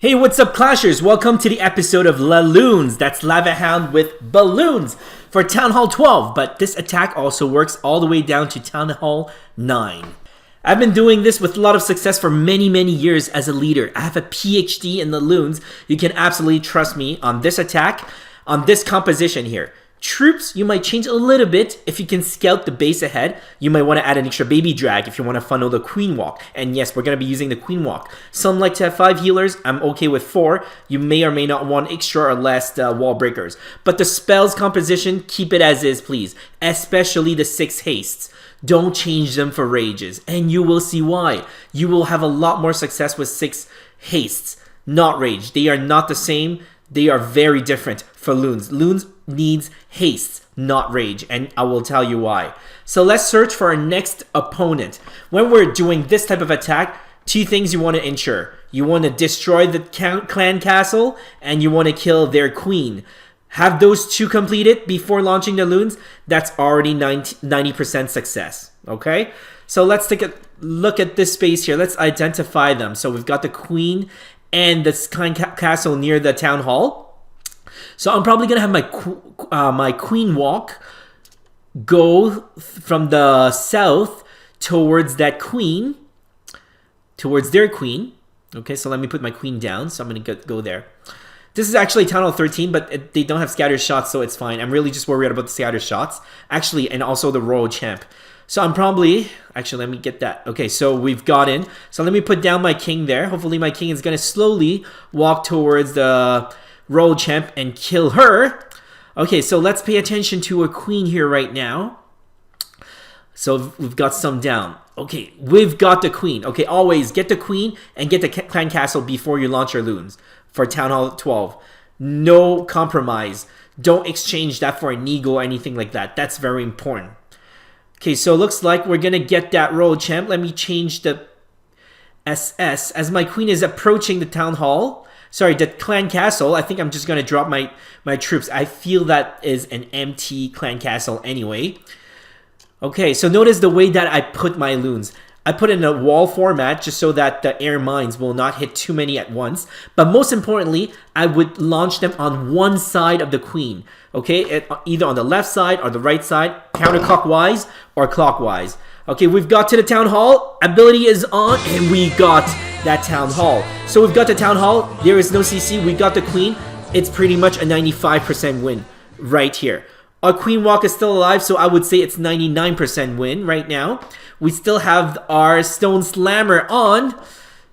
Hey, what's up, Clashers? Welcome to the episode of Laloons. That's Lavahound with balloons for Town Hall 12, but this attack also works all the way down to Town Hall 9. I've been doing this with a lot of success for many years as a leader. I have a PhD in Laloons. You can absolutely trust me on this attack, on this composition here. Troops, you might change a little bit if you can scout the base ahead. You might want to add an extra baby drag if you want to funnel the queen walk. And yes, we're going to be using the queen walk. Some like to have 5 healers. I'm okay with 4. You may or may not want extra or less wall breakers. But the spells composition, keep it as is, please. Especially the 6 hastes. Don't change them for rages. And you will see why. You will have a lot more success with 6 hastes. Not rage. They are not the same. They are very different for loons. Loons needs haste, not rage, and I will tell you why. So let's search for our next opponent. When we're doing this type of attack, 2 things you want to ensure. You want to destroy the clan castle, and you want to kill their queen. Have those 2 completed before launching the loons. That's already 90% success, okay? So let's take a look at this space here. Let's identify them. So we've got the queen and the clan castle near the town hall. So I'm probably gonna have my queen walk go from the south towards that queen, towards their queen. Okay, so let me put my queen down. So I'm gonna go there. This is actually Town Hall 13, but they don't have scatter shots, so it's fine. I'm really just worried about the scatter shots, actually, and also the royal champ. So I'm probably, actually, let me get that. Okay, so we've got in. So let me put down my king there. Hopefully my king is gonna slowly walk towards the royal champ and kill her. Okay, so let's pay attention to a queen here right now. So we've got some down. Okay, we've got the queen. Okay, always get the queen and get the clan castle before you launch your loons for Town Hall 12. No compromise. Don't exchange that for an eagle or anything like that. That's very important. Okay, so it looks like we're gonna get that royal champ. Let me change the SS as my queen is approaching the town hall. Sorry, the clan castle. I think I'm just gonna drop my troops. I feel that is an empty clan castle anyway. Okay, so notice the way that I put my loons. I put in a wall format just so that the air mines will not hit too many at once. But most importantly, I would launch them on one side of the queen. Okay, either on the left side or the right side, counterclockwise or clockwise. Okay, we've got to the town hall. Ability is on, and we got that town hall. So we've got the town hall. There is no CC. We got the queen. It's pretty much a 95% win right here. Our queen walk is still alive, so I would say it's 99% win right now. We still have our stone slammer on.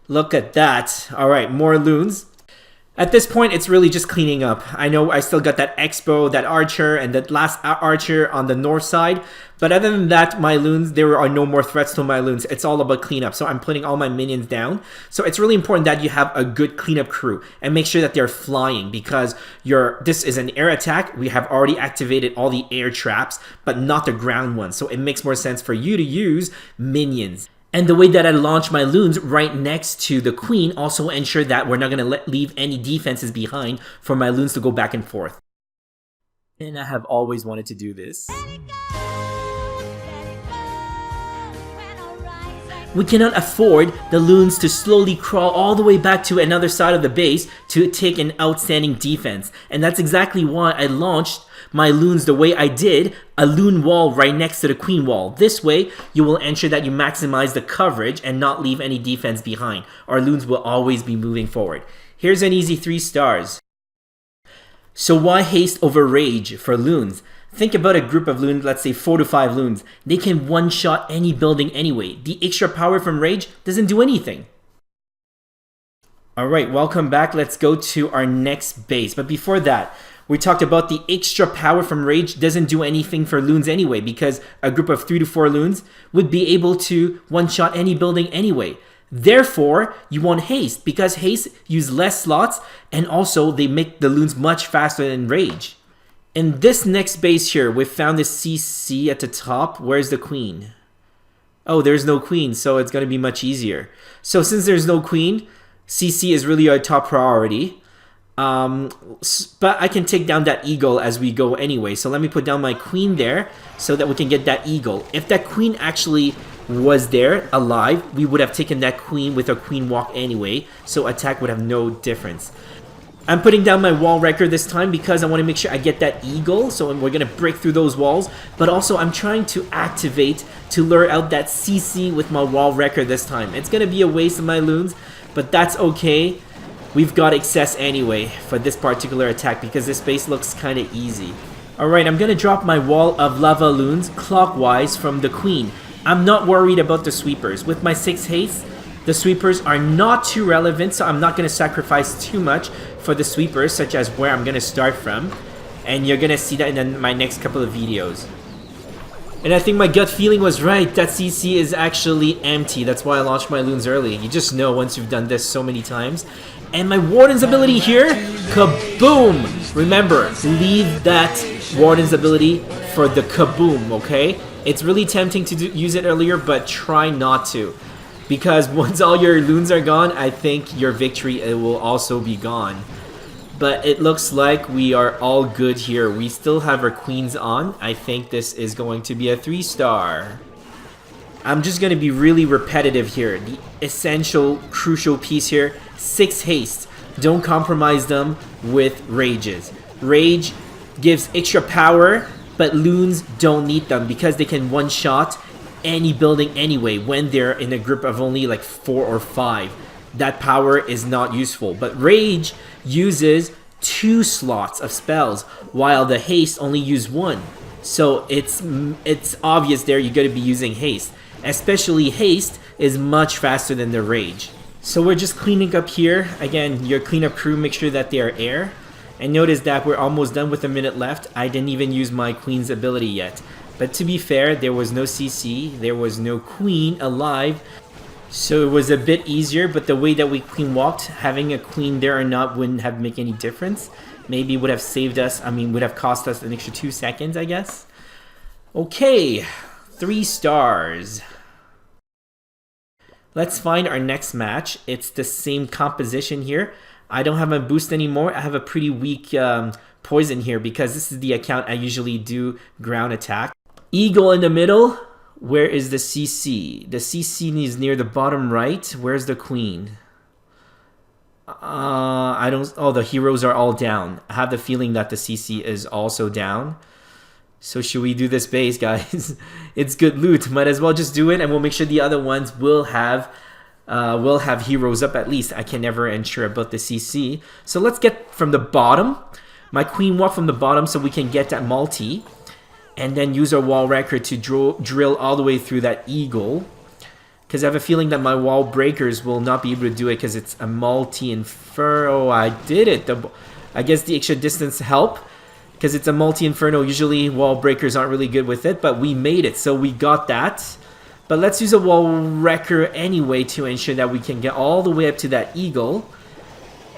Look at that. All right, more loons. At this point, it's really just cleaning up. I know I still got that expo, that archer, and that last archer on the north side. But other than that, my loons, there are no more threats to my loons. It's all about cleanup. So I'm putting all my minions down. So it's really important that you have a good cleanup crew and make sure that they're flying because this is an air attack. We have already activated all the air traps, but not the ground ones. So it makes more sense for you to use minions. And the way that I launch my loons right next to the queen also ensure that we're not going to leave any defenses behind for my loons to go back and forth. And I have always wanted to do this. We cannot afford the loons to slowly crawl all the way back to another side of the base to take an outstanding defense. And that's exactly why I launched my loons the way I did, a loon wall right next to the queen wall. This way, you will ensure that you maximize the coverage and not leave any defense behind. Our loons will always be moving forward. Here's an easy 3 stars. So why haste over rage for loons? Think about a group of loons, let's say 4 to 5 loons. They can one-shot any building anyway. The extra power from rage doesn't do anything. Alright, welcome back. Let's go to our next base. But before that, we talked about the extra power from rage doesn't do anything for loons anyway because a group of 3 to 4 loons would be able to one-shot any building anyway. Therefore, you want haste because haste use less slots and also they make the loons much faster than rage. In this next base here, we found the CC at the top. Where's the queen? Oh, there's no queen, so it's going to be much easier. So since there's no queen, CC is really our top priority. But I can take down that eagle as we go anyway. So let me put down my queen there so that we can get that eagle. If that queen actually was there alive, we would have taken that queen with a queen walk anyway, so attack would have no difference. I'm putting down my wall wrecker this time because I want to make sure I get that eagle, so we're going to break through those walls, but also I'm trying to activate to lure out that CC with my wall wrecker this time. It's going to be a waste of my loons, but that's okay. We've got excess anyway for this particular attack because this base looks kind of easy. Alright, I'm going to drop my wall of Lavaloons clockwise from the queen. I'm not worried about the sweepers. With my 6 haste, the sweepers are not too relevant, so I'm not going to sacrifice too much for the sweepers, such as where I'm going to start from. And you're going to see that in my next couple of videos. And I think my gut feeling was right. That CC is actually empty. That's why I launched my loons early. You just know once you've done this so many times. And my Warden's ability here, kaboom! Remember, leave that Warden's ability for the kaboom, okay? It's really tempting to use it earlier, but try not to. Because once all your loons are gone, I think your victory will also be gone. But it looks like we are all good here. We still have our queens on. I think this is going to be a 3-star. I'm just going to be really repetitive here. The essential, crucial piece here, 6 haste. Don't compromise them with rages. Rage gives extra power, but loons don't need them because they can one-shot any building anyway when they're in a group of only like 4 or 5. That power is not useful. But rage uses 2 slots of spells, while the haste only use 1. So it's obvious there you got to be using haste. Especially haste is much faster than the rage. So we're just cleaning up here. Again, your cleanup crew, make sure that they are air. And notice that we're almost done with a minute left. I didn't even use my queen's ability yet. But to be fair, there was no CC, there was no queen alive. So it was a bit easier, but the way that we queen walked, having a queen there or not wouldn't have made any difference. Maybe would have saved us, would have cost us an extra 2 seconds, I guess. Okay, 3 stars. Let's find our next match. It's the same composition here. I don't have a boost anymore. I have a pretty weak poison here because this is the account I usually do ground attack. Eagle in the middle. Where is the CC? The CC is near the bottom right. Where's the queen? I don't... Oh, the heroes are all down. I have the feeling that the CC is also down. So should we do this base, guys? It's good loot. Might as well just do it, and we'll make sure the other ones will have heroes up at least. I can never ensure about the CC. So let's get from the bottom. My queen walk from the bottom so we can get that multi. And then use our wall wrecker to drill all the way through that eagle. Because I have a feeling that my wall breakers will not be able to do it because it's a multi-inferno. Oh, I did it. I guess the extra distance help. Because it's a multi-inferno. Usually wall breakers aren't really good with it. But we made it. So we got that. But let's use a wall wrecker anyway to ensure that we can get all the way up to that eagle.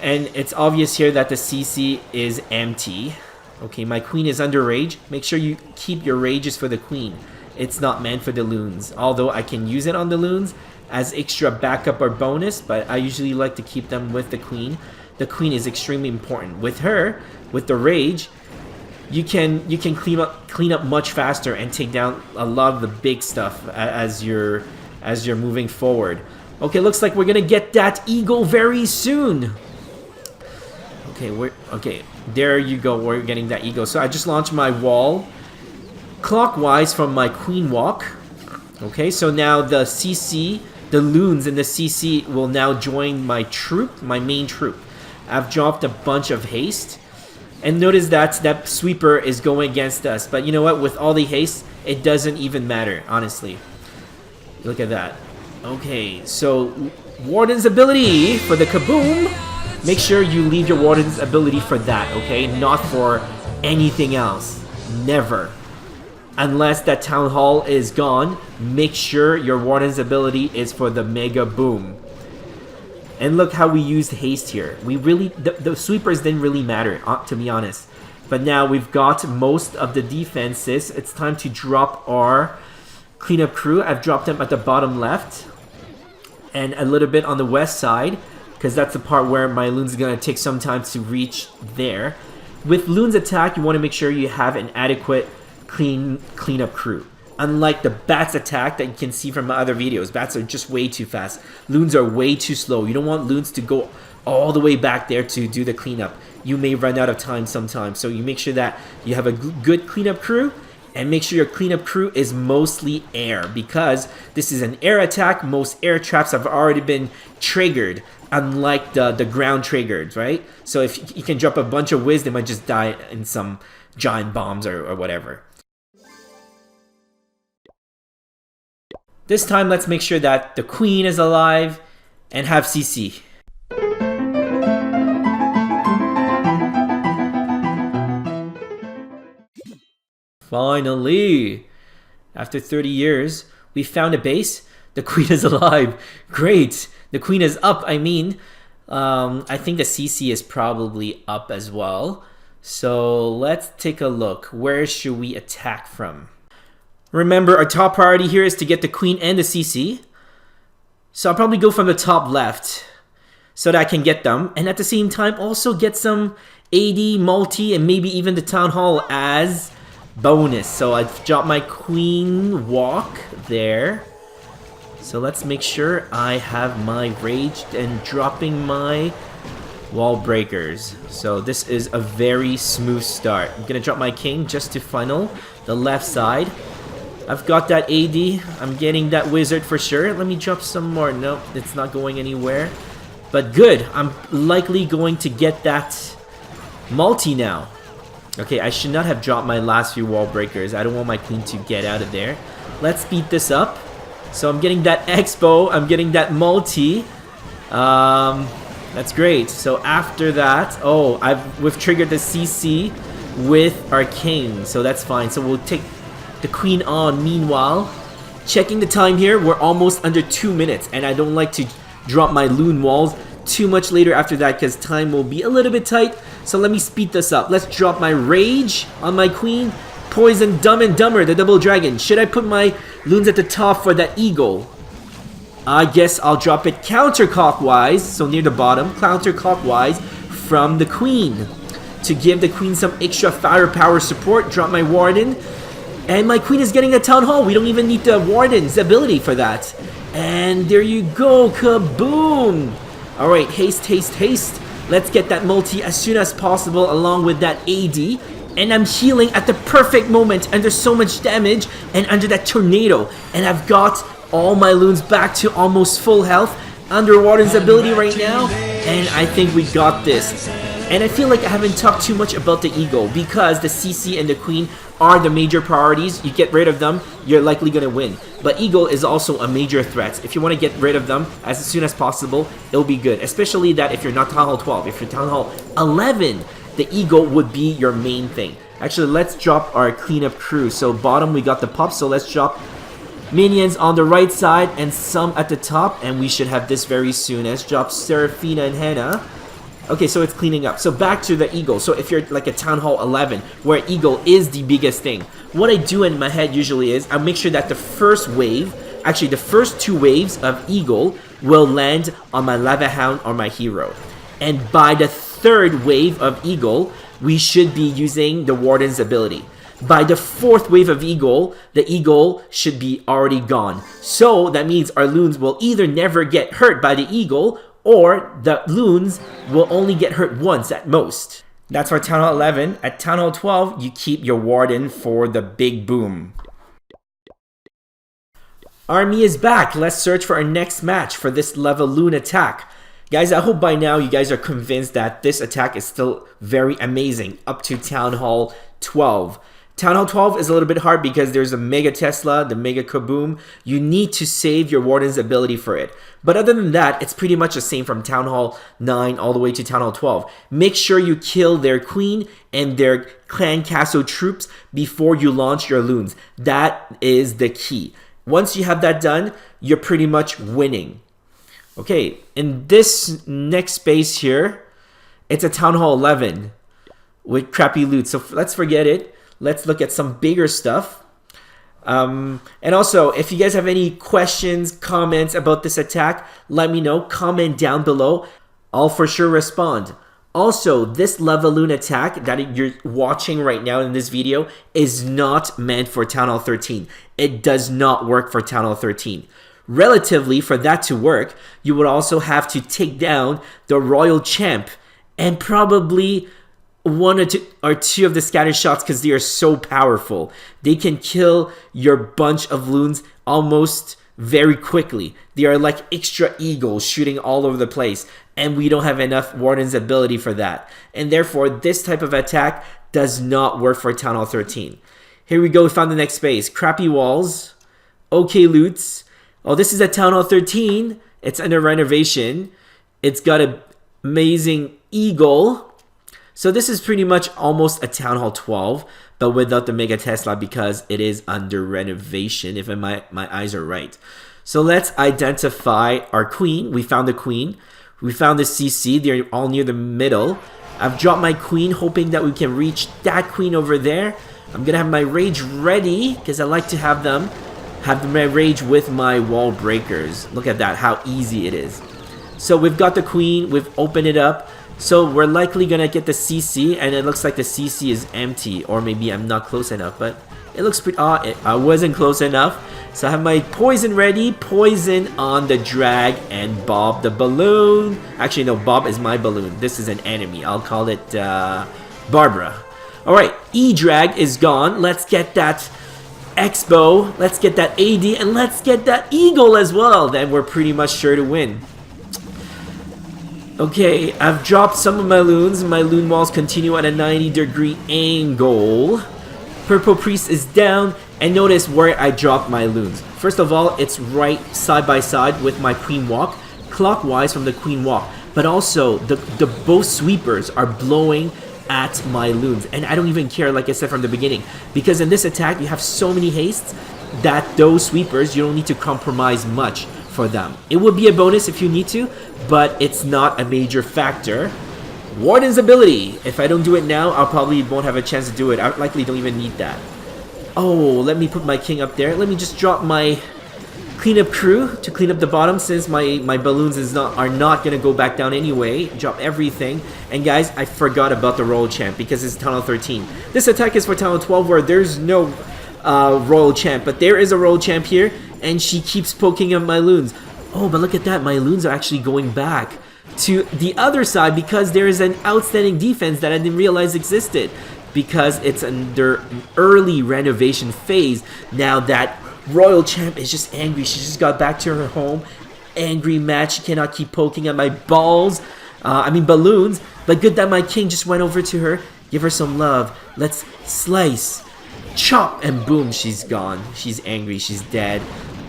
And it's obvious here that the CC is empty. Okay, my queen is under rage. Make sure you keep your rages for the queen. It's not meant for the loons. Although I can use it on the loons as extra backup or bonus, but I usually like to keep them with the queen. The queen is extremely important. With her, with the rage, you can clean up much faster and take down a lot of the big stuff as you're moving forward. Okay, looks like we're gonna get that eagle very soon. Okay, there you go. We're getting that eagle. So I just launched my wall clockwise from my queen walk. Okay, so now the CC, the loons in the CC will now join my troop, my main troop. I've dropped a bunch of haste. And notice that sweeper is going against us. But you know what? With all the haste, it doesn't even matter, honestly. Look at that. Okay, so Warden's ability for the kaboom. Make sure you leave your Warden's ability for that, okay? Not for anything else. Never. Unless that Town Hall is gone, make sure your Warden's ability is for the Mega Boom. And look how we used haste here. We really... The sweepers didn't really matter, to be honest. But now we've got most of the defenses. It's time to drop our cleanup crew. I've dropped them at the bottom left. And a little bit on the west side. Because that's the part where my loons is going to take some time to reach there. With loons attack, you want to make sure you have an adequate cleanup crew. unlike the bats attack that you can see from my other videos. Bats are just way too fast. Loons are way too slow. You don't want loons to go all the way back there to do the cleanup. You may run out of time sometimes. So you make sure that you have a good cleanup crew, and make sure your cleanup crew is mostly air, because this is an air attack. Most air traps have already been triggered, unlike the ground triggers, right? So if you can drop a bunch of whiz, they might just die in some giant bombs or whatever. This time, let's make sure that the queen is alive and have CC. Finally, after 30 years, we found a base. The queen is alive. Great. The queen is up, I mean. I think the CC is probably up as well. So let's take a look. Where should we attack from? Remember, our top priority here is to get the queen and the CC. So I'll probably go from the top left so that I can get them. And at the same time, also get some AD, multi, and maybe even the town hall as bonus. So I've dropped my queen walk there. So let's make sure I have my rage and dropping my wall breakers. So this is a very smooth start. I'm gonna drop my king just to funnel the left side. I've got that AD. I'm getting that wizard for sure. Let me drop some more. Nope, it's not going anywhere. But good. I'm likely going to get that multi now. Okay, I should not have dropped my last few wall breakers. I don't want my queen to get out of there. Let's speed this up. So I'm getting that expo. I'm getting that multi. That's great. So after that, we've triggered the CC with our king. So that's fine. So we'll take the queen on. Meanwhile, checking the time here, we're almost under 2 minutes. And I don't like to drop my loon walls too much later after that because time will be a little bit tight. So let me speed this up. Let's drop my rage on my queen. Poison Dumb and Dumber, the double dragon. Should I put my loons at the top for that eagle? I guess I'll drop it counterclockwise, so near the bottom, counterclockwise from the queen. To give the queen some extra firepower support, drop my warden. And my queen is getting a town hall. We don't even need the warden's ability for that. And there you go, kaboom! Alright, haste, haste, haste. Let's get that multi as soon as possible along with that AD. And I'm healing at the perfect moment under so much damage and under that tornado. And I've got all my loons back to almost full health under Warden's ability right now. And I think we got this. And I feel like I haven't talked too much about the eagle because the CC and the queen are the major priorities. You get rid of them, you're likely going to win. But eagle is also a major threat. If you want to get rid of them as soon as possible, it'll be good. Especially that if you're not Town Hall 12. If you're Town Hall 11, the eagle would be your main thing. Actually, let's drop our cleanup crew. So bottom, we got the pups. So let's drop minions on the right side and some at the top. And we should have this very soon. Let's drop Seraphina and Hannah. Okay, so it's cleaning up. So back to the eagle. So if you're like a Town Hall 11, where eagle is the biggest thing, what I do in my head usually is I make sure that the first wave, actually the first 2 waves of eagle will land on my Lavahound or my hero. And by the 3rd wave of eagle, we should be using the warden's ability. By the 4th wave of eagle, the eagle should be already gone. So that means our loons will either never get hurt by the eagle, or the loons will only get hurt once at most. That's for Town Hall 11. At Town Hall 12, you keep your warden for the big boom. Army is back. Let's search for our next match for this LAVALOON attack. Guys, I hope by now you guys are convinced that this attack is still very amazing up to Town Hall 12. Town Hall 12 is a little bit hard because there's a Mega Tesla, the Mega Kaboom. You need to save your Warden's ability for it. But other than that, it's pretty much the same from Town Hall 9 all the way to Town Hall 12. Make sure you kill their queen and their clan castle troops before you launch your loons. That is the key. Once you have that done, you're pretty much winning. Okay, in this next space here, it's a Town Hall 11 with crappy loot. So let's forget it. Let's look at some bigger stuff. And also, if you guys have any questions, comments about this attack, let me know. Comment down below. I'll for sure respond. Also, this Lavaloon attack that you're watching right now in this video is not meant for Town Hall 13. It does not work for Town Hall 13. Relatively, for that to work, you would also have to take down the Royal Champ and probably one or two of the scatter shots because they are so powerful. They can kill your bunch of loons almost very quickly. They are like extra eagles shooting all over the place, and we don't have enough Warden's ability for that. And therefore, this type of attack does not work for Town Hall 13. Here we go, we found the next space. Crappy walls. Okay loots. Oh, this is a Town Hall 13. It's under renovation. It's got an amazing eagle. So this is pretty much almost a Town Hall 12, but without the Mega Tesla because it is under renovation, if my eyes are right. So let's identify our queen. We found the queen. We found the CC. They're all near the middle. I've dropped my queen, hoping that we can reach that queen over there. I'm going to have my rage ready because I like to have my rage with my wall breakers. Look at that, how easy it is. So we've got the queen. We've opened it up. So we're likely going to get the CC, and it looks like the CC is empty. Or maybe I'm not close enough, but it looks pretty... I wasn't close enough. So I have my poison ready. Poison on the drag and Bob the balloon. Actually, no, Bob is my balloon. This is an enemy. I'll call it Barbara. Alright, E-drag is gone. Let's get that Expo. Let's get that AD, and let's get that Eagle as well. Then we're pretty much sure to win. Okay, I've dropped some of my loons. My loon walls continue at a 90-degree angle. Purple Priest is down. And notice where I dropped my loons. First of all, it's right side by side with my Queen Walk, clockwise from the Queen Walk. But also, the both sweepers are blowing at my loons. And I don't even care, like I said from the beginning. Because in this attack, you have so many hastes that those sweepers, you don't need to compromise much for them. It would be a bonus if you need to, but it's not a major factor. Warden's ability. If I don't do it now, I probably won't have a chance to do it. I likely don't even need that. Oh, let me put my king up there. Let me just drop my cleanup crew to clean up the bottom since my balloons are not going to go back down anyway. Drop everything. And guys, I forgot about the Royal Champ because it's Town Hall 13. This attack is for Town Hall 12 where there's no Royal Champ, but there is a Royal Champ here, and she keeps poking at my loons. Oh, but look at that. My loons are actually going back to the other side because there is an outstanding defense that I didn't realize existed. Because it's under early renovation phase. Now that Royal Champ is just angry. She just got back to her home. Angry mad. She cannot keep poking at my balloons. But good that my king just went over to her. Give her some love. Let's slice. Chop. And boom, she's gone. She's angry. She's dead.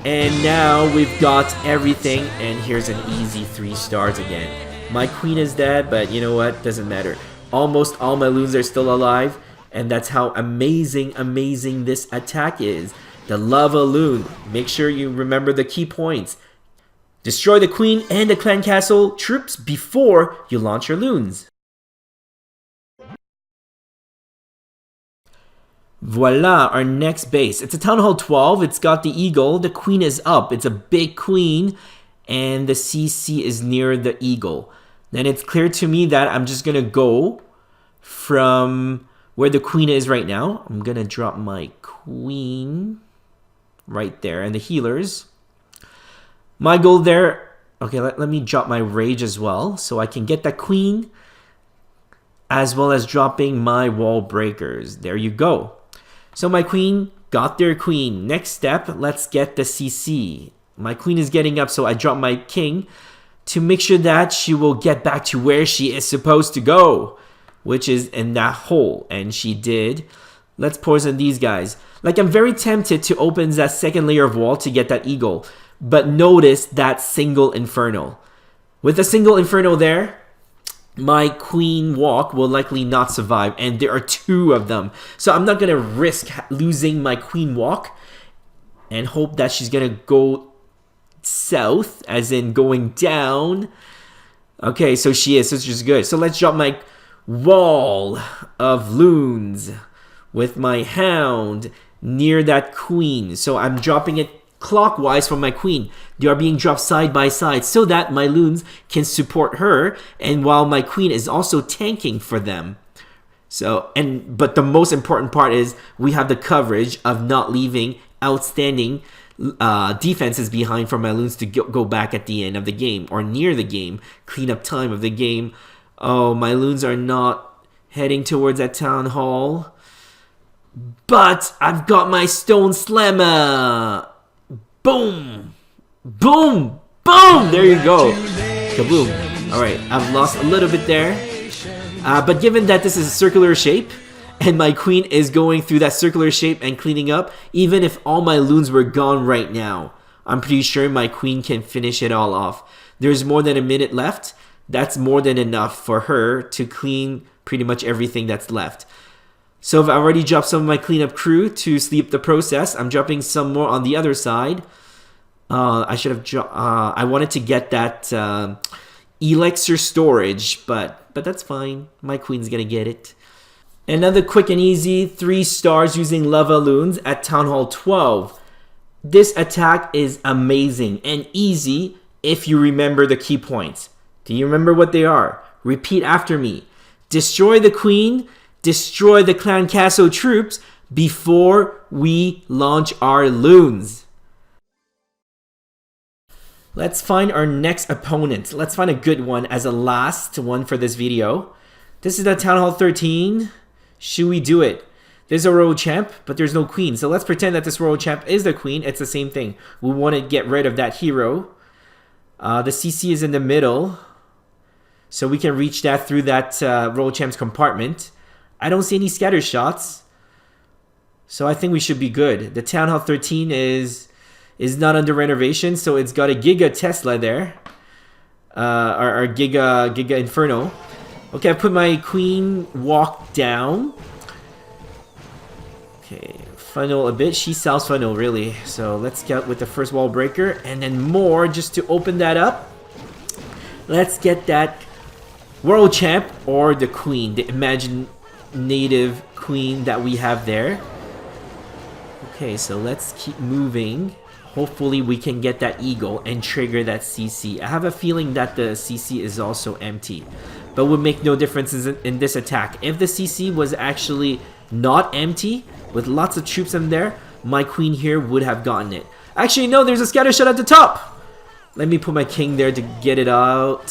And now we've got everything. And here's an easy 3 stars again. My queen is dead, but you know what? Doesn't matter. Almost all my loons are still alive, and that's how amazing this attack is. The Lavaloon. Make sure you remember the key points. Destroy the queen and the clan castle troops before you launch your loons. Voila, our next base. It's a Town Hall 12. It's got the eagle. The queen is up. It's a big queen, and the CC is near the eagle. Then it's clear to me that I'm just going to go from where the queen is right now. I'm going to drop my queen right there and the healers. My goal there... Okay, let me drop my rage as well so I can get that queen as well as dropping my wall breakers. There you go. So my queen got their queen. Next step, let's get the CC. My queen is getting up, so I drop my king to make sure that she will get back to where she is supposed to go, which is in that hole, and she did. Let's poison these guys. Like, I'm very tempted to open that second layer of wall to get that eagle, but notice that single inferno. With a single inferno there, my queen walk will likely not survive, and there are 2 of them. So I'm not going to risk losing my queen walk and hope that she's going to go south, as in going down. Okay, so she is, so it's just good. So let's drop my wall of loons with my hound near that queen. So I'm dropping it clockwise from my queen. They are being dropped side by side so that my loons can support her, and while my queen is also tanking for them. But the most important part is we have the coverage of not leaving outstanding defenses behind for my loons to go back at the end of the game or near the game, cleanup time of the game. Oh, my loons are not heading towards that town hall, but I've got my stone slammer. Boom, boom, boom. There you go. Kaboom. All right, I've lost a little bit there. But given that this is a circular shape, and my queen is going through that circular shape and cleaning up, even if all my loons were gone right now, I'm pretty sure my queen can finish it all off. There's more than a minute left. That's more than enough for her to clean pretty much everything that's left. So I've already dropped some of my cleanup crew to speed up the process. I'm dropping some more on the other side. I should have I wanted to get that elixir storage, but that's fine. My queen's gonna get it. Another quick and easy 3 stars using Lavaloons at Town Hall 12. This attack is amazing and easy if you remember the key points. Do you remember what they are? Repeat after me. Destroy the queen, destroy the Clan Castle troops before we launch our loons. Let's find our next opponent. Let's find a good one as a last one for this video. This is the Town Hall 13. Should we do it? There's a royal champ, but there's no queen. So let's pretend that this royal champ is the queen. It's the same thing. We want to get rid of that hero. The CC is in the middle, so we can reach that through that royal champ's compartment. I don't see any scatter shots, so I think we should be good. The Town Hall 13 is not under renovation, so it's got a Giga Tesla there, or Giga Inferno. Okay, I put my queen walk down. Okay, funnel a bit. She sells funnel, really. So let's get with the first wall breaker, and then more just to open that up. Let's get that world champ or the queen, the imaginative queen that we have there. Okay, so let's keep moving. Hopefully we can get that eagle and trigger that CC. I have a feeling that the CC is also empty, but would make no differences in this attack. If the CC was actually not empty, with lots of troops in there, my queen here would have gotten it. Actually, no, there's a scatter shot at the top. Let me put my king there to get it out.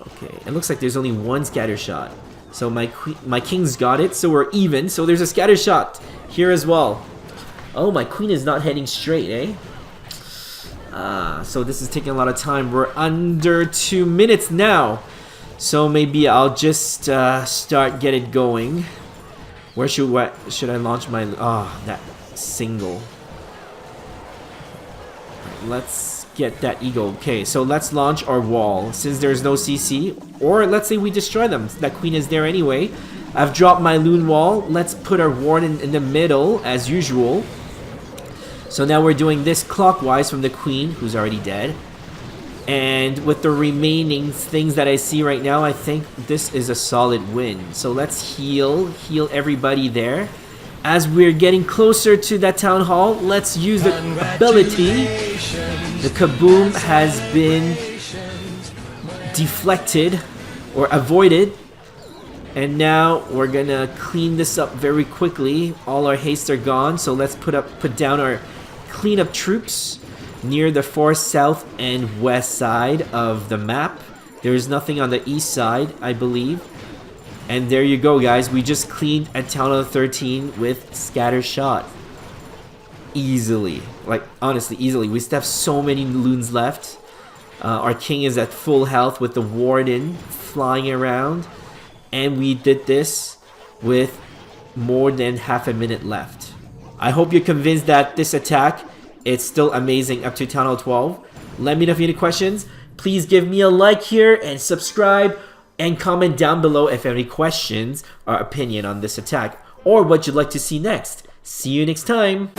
Okay, it looks like there's only one scatter shot. So my king's got it, so we're even. So there's a scatter shot here as well. Oh, my queen is not heading straight, eh? So this is taking a lot of time. We're under 2 minutes now. So maybe I'll just get it going. Where should I launch my... that single. Let's get that eagle. Okay, so let's launch our wall. Since there's no CC, or let's say we destroy them. That queen is there anyway. I've dropped my loon wall. Let's put our ward in the middle, as usual. So now we're doing this clockwise from the queen, who's already dead. And with the remaining things that I see right now, I think this is a solid win. So let's heal everybody there. As we're getting closer to that town hall, let's use the ability. The kaboom has been deflected or avoided. And now we're gonna clean this up very quickly. All our hastes are gone, so let's put down our cleanup troops near the far south and west side of the map. There is nothing on the east side, I believe. And there you go, guys. We just cleaned at Town Hall 13 with scatter shot. Easily. Like, honestly, easily. We still have so many loons left. Our king is at full health with the warden flying around. And we did this with more than half a minute left. I hope you're convinced that this attack, it's still amazing up to Town Hall 12. Let me know if you have any questions. Please give me a like here and subscribe. And comment down below if you have any questions or opinion on this attack. Or what you'd like to see next. See you next time.